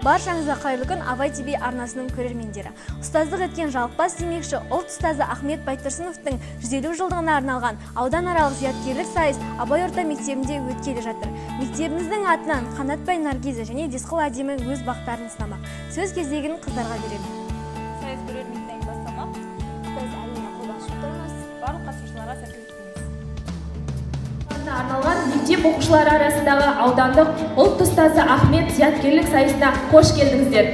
Баршаңызға қайырлы күн Абай ТВ арнасының көрермендері. Ұстаздық еткен жалықпас демекші ұлт ұстазы Ахмет Байтұрсыновтың 150 жылдығына арналған ауданаралық зияткерлік сайыс Абай орта мектебінде өткелі жатыр. Мектебіміздің атынан Қанатбай Наргиза және Десқыл әдемі өз бақтарын сынамақ. Сөз кезегін қыздарға беремін. Сайыс көрерменден бастамақ. Біз әліне қолдасып тұрмыз. Барлық қатысушыларға сәттілік арналған мектеп оқушылары арасындағы аудандық ұлт ұстазы Ахмет зияткерлік сайысына қош келдіңіздер.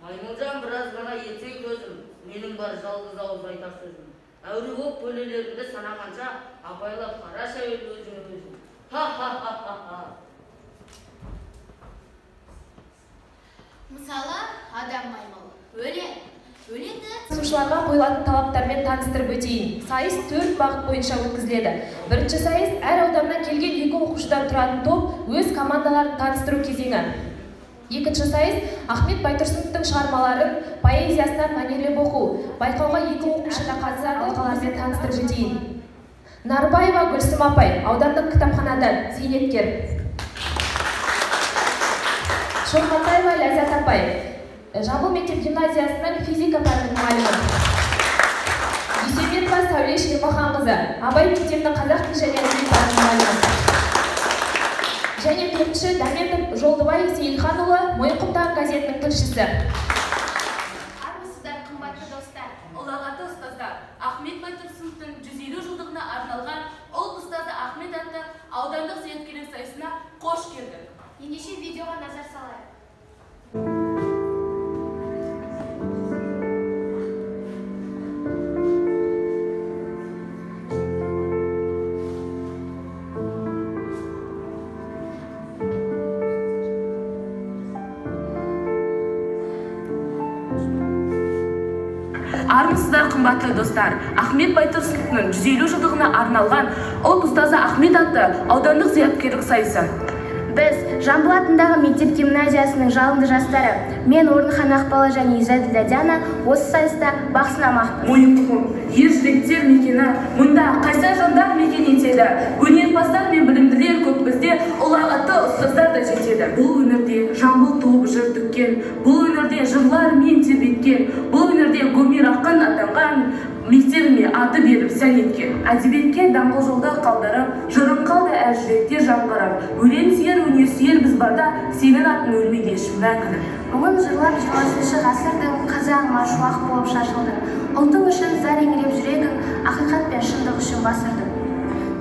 Маймылжан біраз ғана етсең төзім, менің бар жалғыз ауыз айтар сөзім. Әуре боп бөлелерімді санағанша, абайлап қараша өзіңе өзің. Ха-ха-ха-ха-ха. Мысалы, адам маймыл. Өледі. Қатысушыларға қойылатын талаптармен таныстырып өтейін. Сайыс 4 бағыт бойынша өткізіледі. Бірінші сайыс әр ауданнан келген 2 оқушыдан тұратын топ өз командаларын таныстыру кезеңі. Екінші сайыс Ахмет Байтұрсыновтың шығармаларын поэзиясынан мәнерлеп оқу. Байқауға 2 оқушыда қатысар алқалармен таныстырып өтейін. Нарбаева Гүлсім апай, аудандық кітапханадан зейнеткер. Шорқатаева Ләззат апай, Жамбыл мектеп гимназиясының физика пәнінің мұғалімі. Дүйсенбекова Сәуле Шермаханқызы, Абай мектебінің қазақ тілі және әдебиеті пәнінің мұғалімі. Және төртінші Дәметов Жолдыбай Сейілханұлы, Мойынқұмтан газетінің тілшісі. Армысыздар, қымбатты достар, ұлағатты ұстаздар, Ахмет Байтұрсыновтың 150 жылдығына арналған ұлт ұстазы Ахмет атты аудандық зияткерлік сайысына қош келді. Ендеше видеоға назар салайық. Армысыздар, қымбатты достар, Ахмет Байтұрсыновтың 150 жылдығына арналған ұлт ұстазы Ахмет атты аудандық зияткерлік сайысы. Біз Жамбыл атындағы мектеп гимназиясының жалынды жастары, мен Орынхан Ақбала және Изаділда Диана осы сайыста бақ сынамақпыз. Мойынқұм, ержүректер мекені, мұнда қайсар жандар мекен етеді. Өнерпаздар мен білімділер көп, бізде ұлағатты ұстаздар да жетеді. Бұл өңірде Жамбыл туып жыр төккен, бұл өңірде жырлар мен тербеткен, бұл өңірде Гомер ақын атанған, мектебіме аты беріп сән еткен. Әдебиетке даңғыл жолда қалдырып, жырын қалды әр жүректе жаңғырып. Өлең сүйер, өнер сүйер біз барда, сенің атын өлмейді ешкім мәңгілік. Бүгін жырлап 20-шы ғасырдың қазағыма шуақ болып шашылды. Ұлтың үшін зар еңіреп жүрегің, ақиқат пен шындық үшін басырды.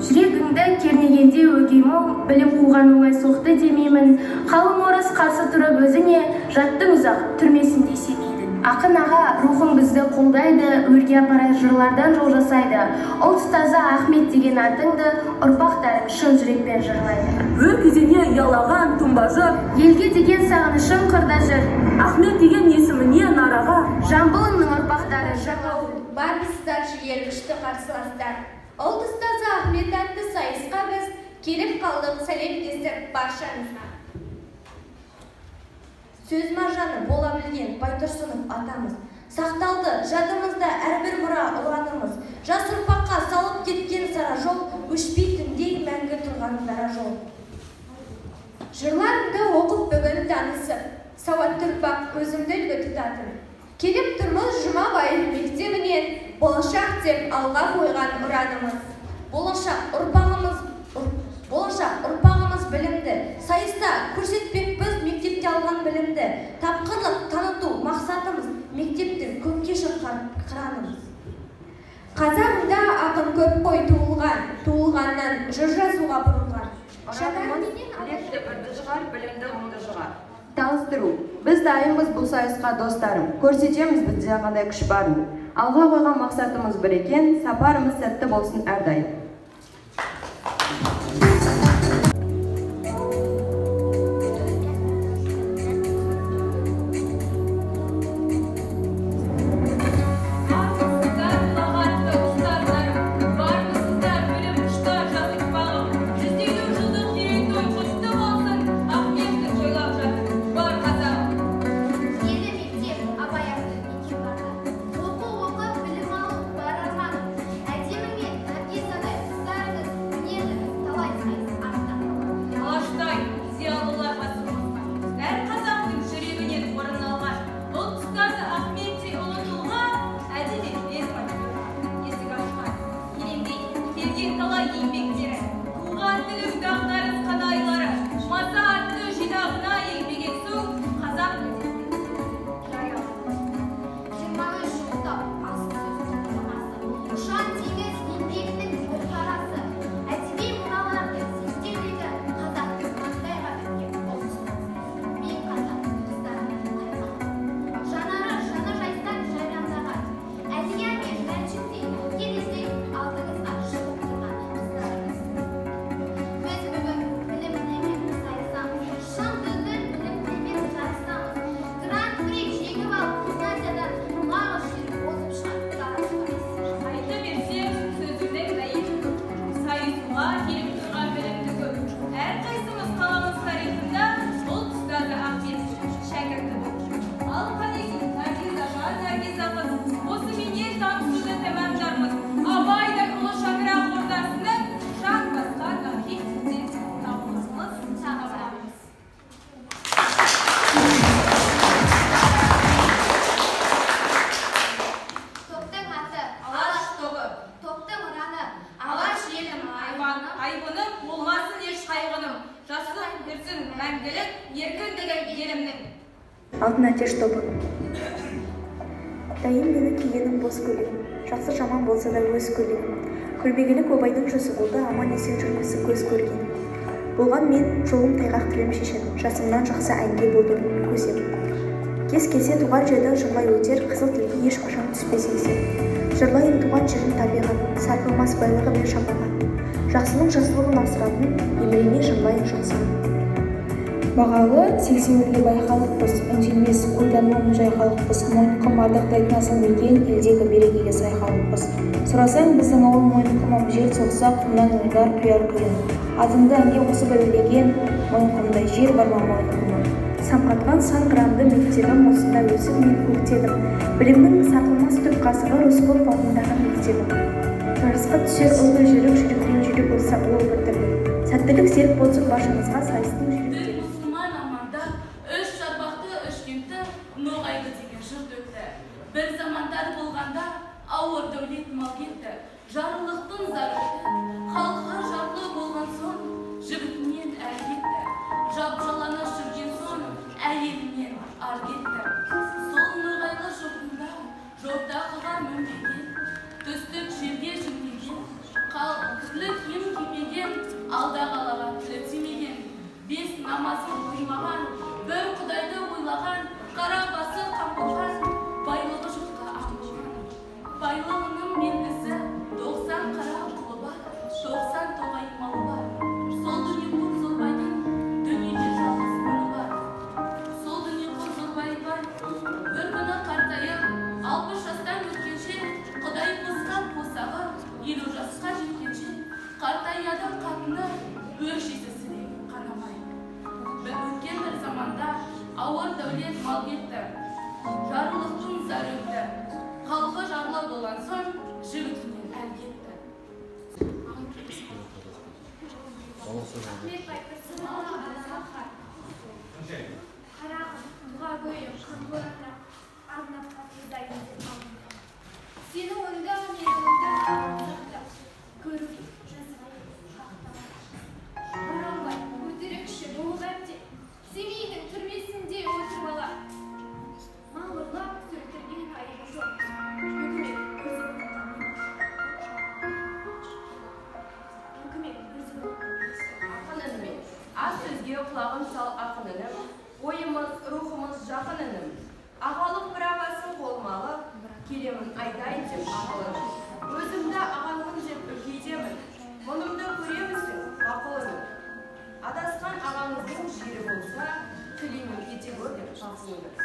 Жүрегіңді кернегенде өгей мол, білім қуған оңай соқты демеймін. Қалың орыс қарсы тұрып өзіңе, жаттың ұзақ түрмесінде семейдің. Ақын аға рухың бізді қолдайды, өрге қарай жырлардан жол жасайды. Ұлт ұстазы Ахмет деген атыңды ұрпақтарым шын жүрекпен жырлайды. Өр кезеңе ұялаған тұнба жыр, Елге деген сағынышым қырда жүр. Ахмет деген есіміне нараға, Жамбылымның ұрпақтары жырлау. Бармысыздар жігер күшті қарсыластар. Ұлт ұстазы Ахмет атты сайысқа біз келіп қалдық сәлемдесіп баршаңызға. Сөз маржаны бола білген Байтұрсынов атамыз. Сақталды жадымызда әрбір мұра ұланымыз. Жас ұрпаққа салып кеткен сара жол, өшпейтіндей мәңгі тұрған дара жол. Жырларымды оқып бүгін танысып, сауатты ұрпақ көзімді үлгі тұтатын. Келіп тұрмыз Жұмабай мектебінен, болашақ деп алға қойған ұранымыз. Болашақ ұрпағымыз білімді, сайыста көрсетпекпіз мектепте алған білімді. Тапқырлық таныту мақсатымыз, мектептің көкке шыққан қыранымыз. Қазағында ақын көп қой туылғаннан жыр жазуға бұрылған. Таныстыру. Біз дайынбыз бұл сайысқа достарым. Көрсетеміз бізде қандай күш барын. Алға қойған мақсатымыз бір екен, сапарымыз сәтті болсын әрдайым. Алтын әтеш тобы. Дайым мені кигенім бос көйлегім, жақсы жаман болса да өз көйлегім. Көлбегелі көбайдың жүзі болды, аман есен жүрмесі көз көрген. Болған мен жолым тайғақ тілім шешен, жасымнан жақсы әнге болдым көзем. Кез-келсе туған жерді жырлай өтер, қызыл тілге ешқашан түспес еңсем. Жырлайын туған жердің табиғатын, сарқылмас байлығы мен шапағатын. Жақсының жақсылығын асыратын, еміріне жырлайын жақсының. Бағалы сексеуілге байқалықпыз, үнсенбес қолдануын жайқалықпыз, мойынқұм ардақтайтын асыл мекен, елдегі берекеге сайқалықпыз. Сұрасаң біздің ауыл мойынқұмым, жел соқса құмнан ойлар құяр құйын. Атыңды әнге қосып әуелеген, мойынқұмдай жер бар ма мойынқұмым. Самғатқан сан грамды мектебім, осында өсіп мен көктедім. Білімнің сатылмас түп ғасыры Рысқұлов атындағы мектебім. Жарысқа түсер ұлы жүрек, жүректен жүрек болса ол біртірлік. Сәттілік серік болсын баршаңызға сайыстың бір замандар болғанда ауыр дәулет мал кетті, жарлықтың зарықты, халқға жарлы болған соң жігітінен әр кетті, жап-жалаңаш жүрген соң әйелінен ар кетті. Сол нұрғайлы жұртында жорта қылған мінбеген, төстік жерге жіңдеген, түрлі киім кимеген, алда қалаға тілі тимеген, бес намазын қоймаған, бір құдайды ойлаған, қара басы қамқылған, егіз.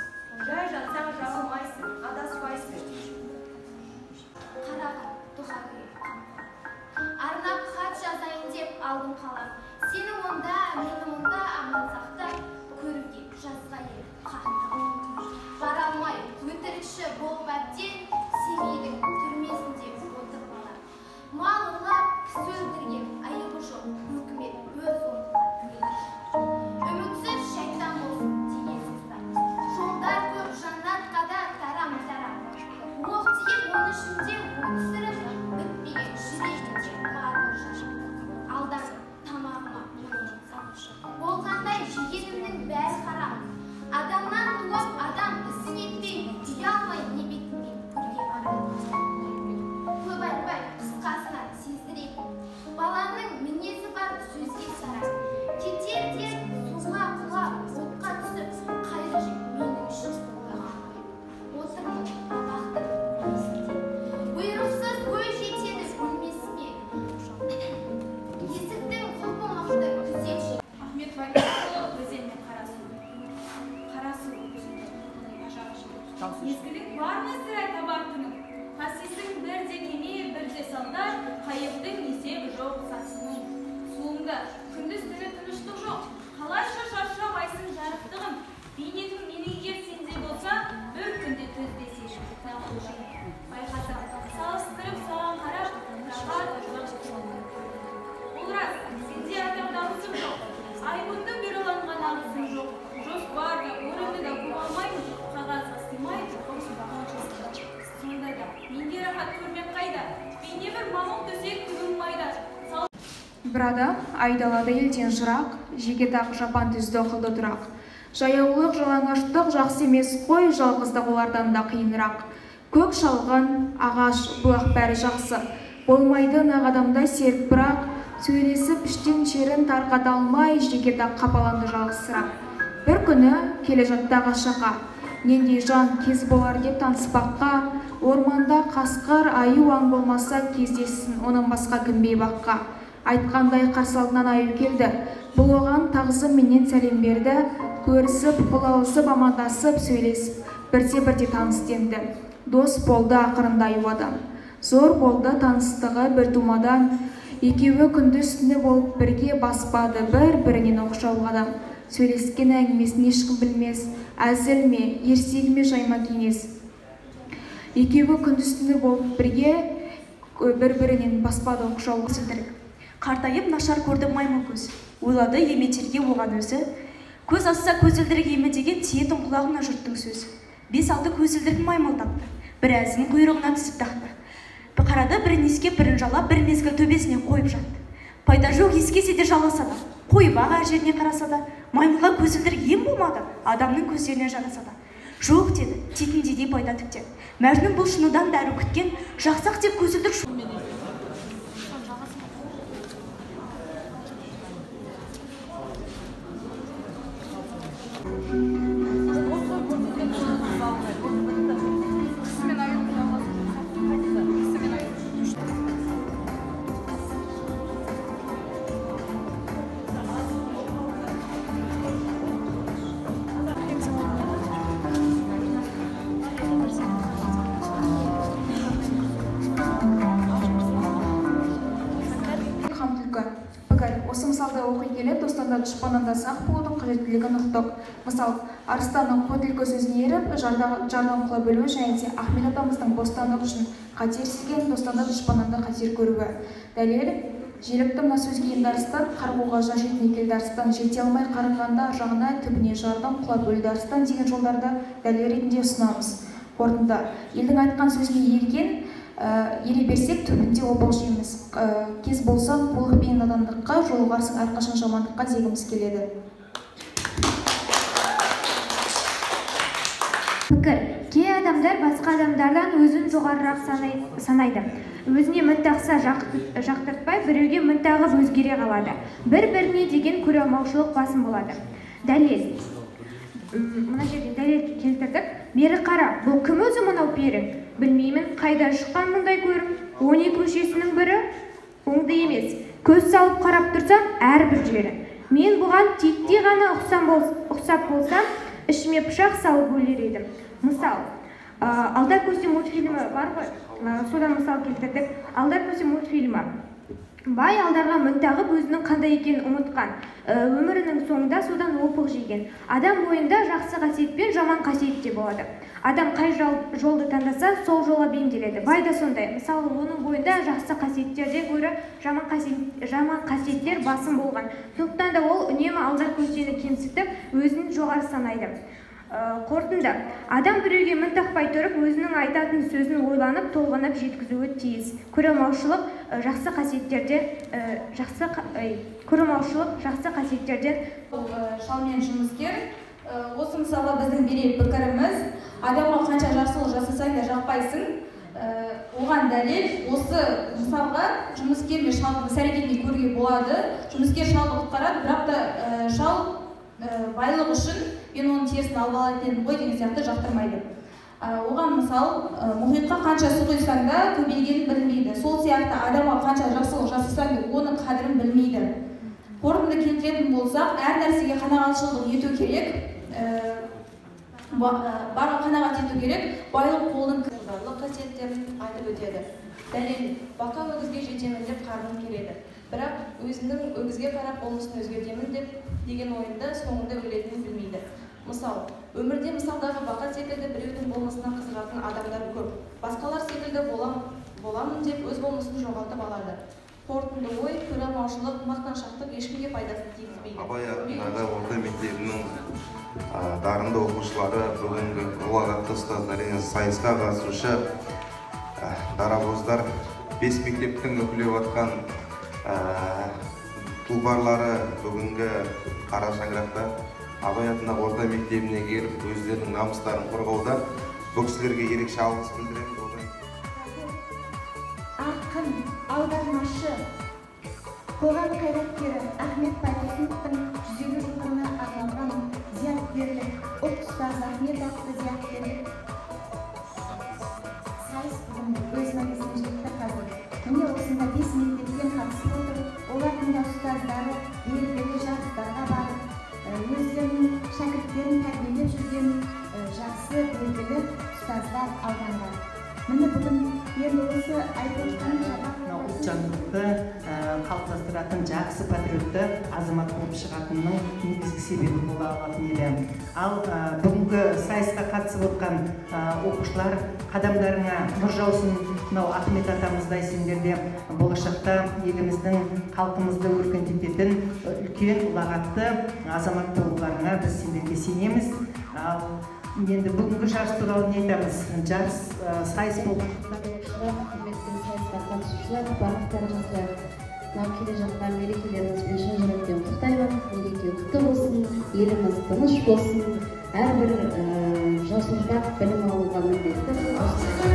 Жай жатсаң жағылмайсың, адаспайсың. Қарағым, дұға арнап хат жазайын деп алдым қалам. Сені онда, мені мұнда аман сақтап, көруге жазға ел қақтым. Бара алмай, өтірікші болып әбден, семейдің түрмесінде отыр бала. Мал ұрлап, кісі өлтірген, айыбы жоқ, өкімет өз орнына. Үмітсіз шайтан болсын деген сыздар. Жолдар көп жаннатқа да тарам-тарам. Оқ тиіп, оны ішінде ой түсіріп, бітпеген жүрегінде барлық шашып. Алданып, тамағыма мұның салышы. Болғандай жегенімнің бәрі харам. Адамнан туып, адам ісін етпей, дей алмай не бетіммен көрге барам. Көп айтпай, қысқасына сездірейін. Баланың мінезі бар сөзге сара. Кетер деп, суға құлап, отқа түсіп, қайры жеп менің үшін ойлаған. Отырмын, абақты өлмесінде. Бұйрықсыз көй жетеді өлмесіме. Есіктің құлпы мықты күзетші. Ахмет Байтұрсынұлы өзен мен Қарасу. Қарасу мезгілік бар ма сірә табар күнің? Тасисың бірде кеме, бірде салдар, қайықтың есебі жоқ сасының. Суыңда күндіз түні тыныштық жоқ. Қалайша шаршамайсың жарықтығым. Бейнетің менің егер сенде болса, бір күнде төздесешім. Байқасам, салыстырып саған қарап, тағат Ол рас, сенде адам дамысым жоқ. Айбынды беріланған ағысым жоқ. Жоспар да, орынды да көмалмаймын. Қағазға сыймайды, сонда да, менде рахат көрмек қайда. Бейне бір мамық төсек күнім майда. Бір адам айдалады елден жырақ, жегетақ жапан түзді қылды тұрақ. Жаяулық, жалаңаштық жақсы емес қой, жалғыздық олардан да қиынырақ. Көк шалғын, ағаш, бұлақ бәрі жақсы. Болмайды нақ адамда серік бірақ, сөйлесіп іштен шерін тарқата алмай, жегетақ қапаланды жалғызсырақ. Бір күні келе жаттағы шақа, нендей жан кез болар деп таныспаққа, орманда қасқыр аю аң болмаса кездессін, оның басқа кімбей баққа. Айтқандай қарсы алдынан аю келді, бұл оған тағзым менен сәлем берді, көрісіп, қол алысып, амандасып, сөйлесіп, бірте-бірте таныстенді. Дос болды ақырында аю адам. Зор болды таныстығы бір тумадан, екеуі күндіз түні болып бірге баспады, бір-бірінен оқшау адам. Сөйлескен әңгімесін ешкім білмес, әзіл ме, ерсек ме жайма кеңес. Екеуі күндіз түні болып бірге бір-бірінен баспады, оқшау сілдірік. Қартайып нашар көрді маймыл көз. Ойлады еметерге оған өзі. Көз асса көзілдірік емі деген тиетін құлағына жұрттың сөзі. 5-6 көзілдірік маймыл тапты. Біразын құйрығына түсіп тақты. Қарады бірін иіскеп, бірін жалап, бір мезгіл төбесіне қойып жатты. Пайда жоқ иіскесе де жаласа да, қойып әр жеріне қараса да, маймылға көзілдірік ем болмады, адамның көздеріне жараса да. Жоқ деді, титіндей пайда тіктен. Мәжнүн бұл шыныдан дәрі күткен, жақсақ деп көзілдірік Осы мысалда оқи келіп, достанда дұшпанында сақ болудың қажеттілігін ұқтық. Мысал, арыстанның қотілкі сөзіне еріп, жардан құла бөлуі және де Ахмет атамыздың бостандық үшін қатер сеген, достанда дұшпанында қатер көруі. Дәлел, желікті мына сөзге енді арыстан, қарғуға жа жетіне келді арыстан, жете алмай қарынғанда жағына түбіне жардан құла бөлді арыстан деген жолдарды дәлел ретінде ұсынамыз. Қорытынды, елдің айтқан сөзіне ерген, ере берсек түбінде обал жейміз. Кез болса қулық пен надандыққа, жолығарсың әрқашан жамандыққа дегіміз келеді. Пікір. Кей адамдар басқа адамдардан өзін жоғарырақ санайды. Өзіне мін тақса жақтыртпай, біреуге мін тағып өзгере қалады. Бір-біріне деген көре алмаушылық басым болады. Дәлел. Мына жерден дәлел келтірдік. Бері қара, бұл кім өзі мынау пері? Білмеймін, қайда шыққан мұндай көрім? 12 көшесінің бірі оңды емес. Көз салып қарап тұрсам, әрбір жері. Мен бұған титтей ғана ұқсап болсам, ішіме пышақ салып өлер едім. Мысал, Алдар көсе мультфильмі бар ғой, содан мысал келтірдік. Алдар көсе мультфильмі. Бай алдарға мін тағып өзінің қандай екенін ұмытқан, өмірінің соңында содан опық жеген. Адам бойында жақсы қасиет пен жаман қасиет те болады. Адам қай жолды таңдаса, сол жолға бейімделеді. Бай да сондай. Мысалы, оның бойында жақсы қасиеттерден гөрі жаман қасиеттер басым болған. Сондықтан да ол үнемі алдар көсені кемсітіп, өзін жоғары санайды. Қорытынды. Адам біреуге мін тақпай тұрып, өзінің айтатын сөзін ойланып, толғанып жеткізуі тиіс. Көрімаушылық жақсы қасиеттерден шалмен жұмыскер. Осы мысалға біздің берер пікіріміз, адамға қанша жақсылық жасасаң да жақпайсың. Оған дәлел, осы мысалға жұмыскер мен шалдың іс-әрекетін көруге болады. Жұмыскер шалды құтқарады, бірақ та шал байлық үшін мен оның терісін алып алатынын ғой деген сияқты жақтырмайды. Оған мысал, мұхитқа қанша су құйсаң да көбейгенін білмейді. Сол сияқты адамға қанша жақсылық жасасаң да оның қадірін білмейді. Қорытынды келтіретін болсақ, әр нәрсеге қанағатшылдық ету керек. Барға қанағат ету керек. Байлық қолдың барлық қасиеттерін айтып өтеді. Дәлел, бақа өгізге жетемін деп қарным келеді. Бірақ өзінің өгізге қарап болмысын өзгертемін деген ойында соңында өлетінін білмейді. Мысал, өмірде мысалдағы бақа секілді біреудің болмысына қызығатын адамдар көп. Басқалар секілді боламын деп өз болмысын жоғалтып алады. Қорытынды ой, көреалмаушылық, мақтаншақтық ешкімге пайдасын тигізбейді. Абай атындағы орта мектебінің дарынды оқушылары бүгінгі ұлағатты ұстаздар сайысқа қатысушы дарабоздар 5 мектептің үкілеп атқан тұлпарлары бүгінгі қара шаңырақта Абай атындағы орта мектебіне келіп өздерінің намыстарын қорғауда. Бұл кісілерге ерекше алғыс білдіремін. Ақын, аудармашы, қоғам қайраткері Ахмет Байтұрсыновтың 150 жылдығына арналған зияткерлік, ұлт ұстазы Ахмет атты зияткерлік сайыс бүгін өз мәресіне жетті қазір. Міне осында 5 мектептен қатысып отыр. Олардың да ұстаздары белгілі жарыстарға барып, өздерінің шәкірттерін тәрбиелеп жүрген жақсы белгілі ұстаздар алданған. Міне бүгін енді осы айтып отырған ұлтжандылықты қалыптастыратын жақсы патриотты азамат болып шығатынның негізгі себебі бола алатын еді. Ал бүгінгі сайысқа қатысып отқан оқушылар қадамдарыңа нұр жаусын. Мынау Ахмет атамыздай сендерде болашақта еліміздің халқымызды өркендететін үлкен ұлағатты азамат болуларыңа біз сендерге сенеміз. Енді бүгінгі жарыс туралы не айтамыз? Жарыс сайыс болып құрметті сайысқа қатысушылар, барлықтарыңызды мынау келе жатқан мерекелеріңізбен шын жүректен құттықтаймын. Мереке құтты болсын, еліміз тыныш болсын, әрбір жас ұрпақ білім алуға міндетті.